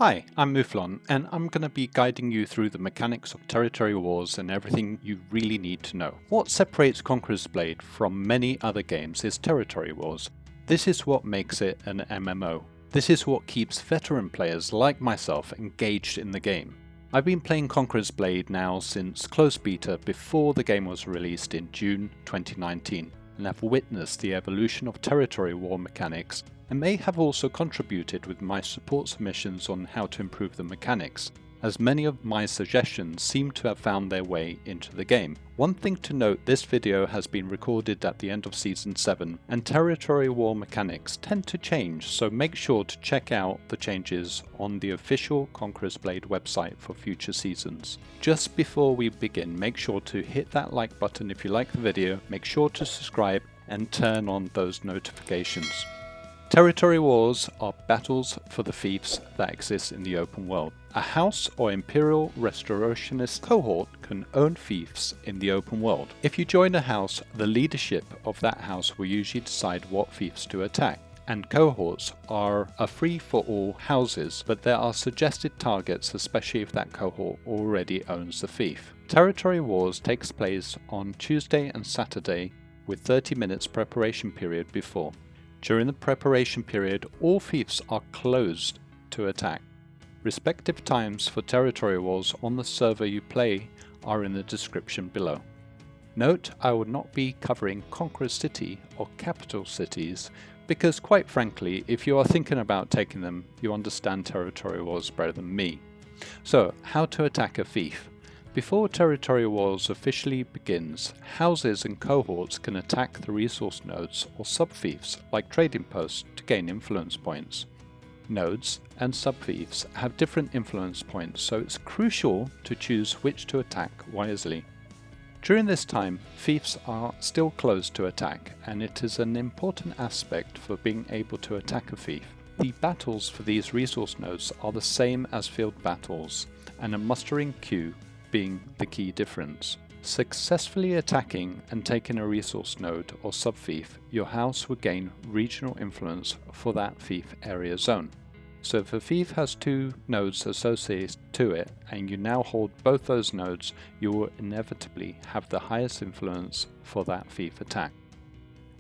Hi, I'm Mouflon, and I'm going to be guiding you through the mechanics of territory wars and everything you really need to know. What separates Conqueror's Blade from many other games is territory wars. This is what makes it an MMO. This is what keeps veteran players like myself engaged in the game. I've been playing Conqueror's Blade now since closed beta before the game was released in June 2019, and have witnessed the evolution of territory war mechanics and may have also contributed with my support submissions on how to improve the mechanics, as many of my suggestions seem to have found their way into the game. One thing to note, this video has been recorded at the end of Season 7, and territory war mechanics tend to change, so make sure to check out the changes on the official Conqueror's Blade website for future seasons. Just before we begin, make sure to hit that like button if you like the video, make sure to subscribe and turn on those notifications. Territory wars are battles for the fiefs that exist in the open world. A house or imperial restorationist cohort can own fiefs in the open world. If you join a house, the leadership of that house will usually decide what fiefs to attack. And cohorts are a free-for-all houses, but there are suggested targets, especially if that cohort already owns the fief. Territory wars takes place on Tuesday and Saturday with 30 minutes preparation period before. During the preparation period, all fiefs are closed to attack. Respective times for territory wars on the server you play are in the description below. Note, I will not be covering Conqueror City or capital cities because, quite frankly, if you are thinking about taking them, you understand territory wars better than me. So, how to attack a fief? Before territory wars officially begins, houses and cohorts can attack the resource nodes or sub-fiefs like trading posts to gain influence points. Nodes and sub-fiefs have different influence points, so it's crucial to choose which to attack wisely. During this time, fiefs are still closed to attack, and it is an important aspect for being able to attack a fief. The battles for these resource nodes are the same as field battles, and a mustering queue being the key difference. Successfully attacking and taking a resource node or sub-fief, your house will gain regional influence for that fief area zone. So if a fief has two nodes associated to it and you now hold both those nodes, you will inevitably have the highest influence for that fief attack.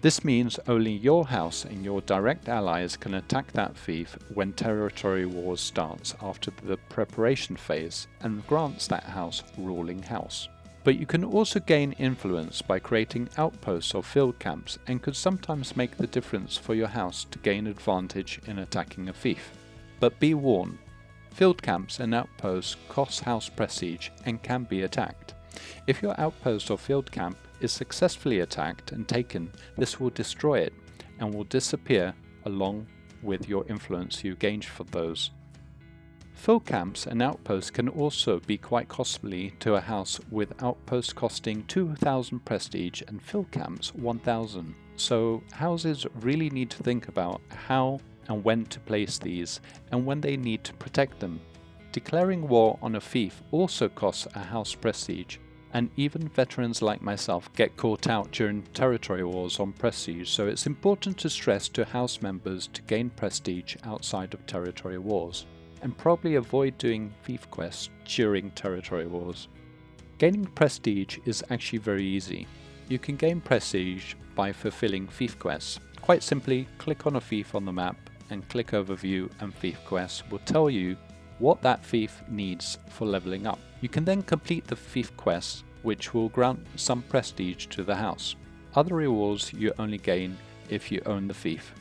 This means only your house and your direct allies can attack that fief when territory wars starts after the preparation phase and grants that house ruling house. But you can also gain influence by creating outposts or field camps, and could sometimes make the difference for your house to gain advantage in attacking a fief. But be warned, field camps and outposts cost house prestige and can be attacked. If your outpost or field camp is successfully attacked and taken, this will destroy it and will disappear along with your influence you gained for those. Field camps and outposts can also be quite costly to a house, with outposts costing 2,000 prestige and field camps 1,000. So houses really need to think about how and when to place these and when they need to protect them. Declaring war on a fief also costs a house prestige, and even veterans like myself get caught out during territory wars on prestige, so it's important to stress to house members to gain prestige outside of territory wars, and probably avoid doing fief quests during territory wars. Gaining prestige is actually very easy. You can gain prestige by fulfilling fief quests. Quite simply, click on a fief on the map and click Overview, and fief quests will tell you what that fief needs for leveling up. You can then complete the fief quests, which will grant some prestige to the house. Other rewards you only gain if you own the fief.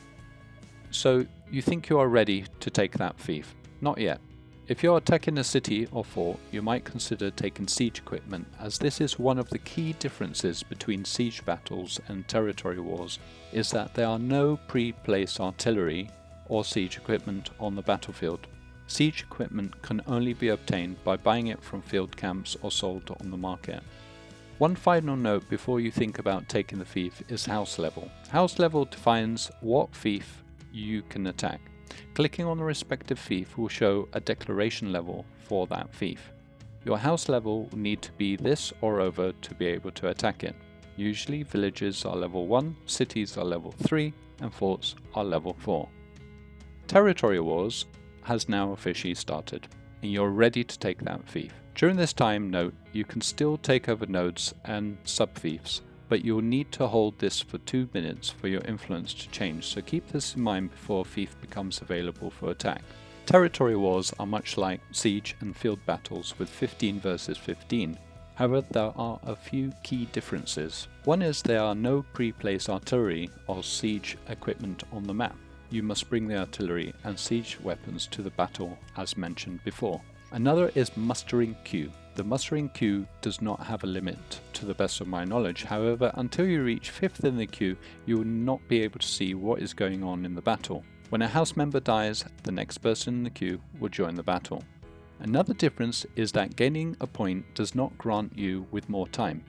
So you think you are ready to take that fief? Not yet. If you are attacking a city or fort, you might consider taking siege equipment, as this is one of the key differences between siege battles and territory wars, is that there are no pre-placed artillery or siege equipment on the battlefield. Siege equipment can only be obtained by buying it from field camps or sold on the market. One final note before you think about taking the fief is house level. House level defines what fief you can attack. Clicking on the respective fief will show a declaration level for that fief. Your house level will need to be this or over to be able to attack it. Usually villages are level 1, cities are level 3, and forts are level 4. Territory wars has now officially started, and you're ready to take that fief. During this time, note, you can still take over nodes and sub-fiefs, but you'll need to hold this for 2 minutes for your influence to change, so keep this in mind before a fief becomes available for attack. Territory wars are much like siege and field battles with 15 versus 15. However, there are a few key differences. One is there are no pre-placed artillery or siege equipment on the map. You must bring the artillery and siege weapons to the battle as mentioned before. Another is mustering queue. The mustering queue does not have a limit to the best of my knowledge. However, until you reach 5th in the queue, you will not be able to see what is going on in the battle. When a house member dies, the next person in the queue will join the battle. Another difference is that gaining a point does not grant you with more time.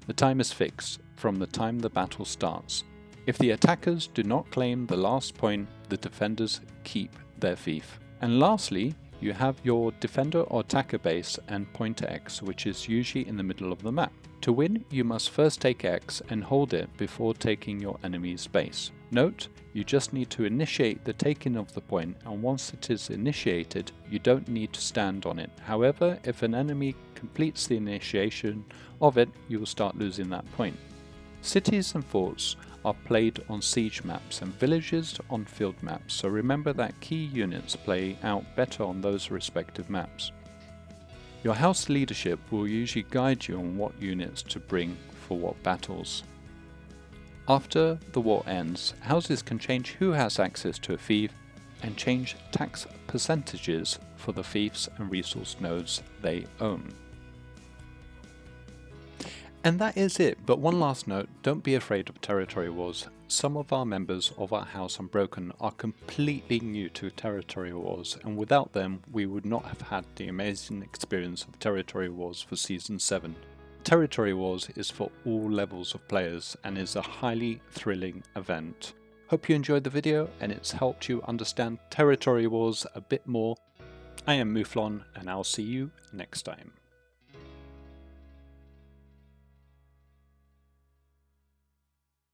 The time is fixed from the time the battle starts. If the attackers do not claim the last point, the defenders keep their fief. And lastly, you have your defender or attacker base and pointer X, which is usually in the middle of the map. To win, you must first take X and hold it before taking your enemy's base. Note, you just need to initiate the taking of the point, and once it is initiated, you don't need to stand on it. However, if an enemy completes the initiation of it, you will start losing that point. Cities and forts are played on siege maps and villages on field maps, so remember that key units play out better on those respective maps. Your house leadership will usually guide you on what units to bring for what battles. After the war ends, houses can change who has access to a fief and change tax percentages for the fiefs and resource nodes they own. And that is it, but one last note, don't be afraid of territory wars. Some of our members of our House Unbroken are completely new to territory wars, and without them we would not have had the amazing experience of territory wars for Season 7. Territory wars is for all levels of players and is a highly thrilling event. Hope you enjoyed the video and it's helped you understand territory wars a bit more. I am Mouflon and I'll see you next time.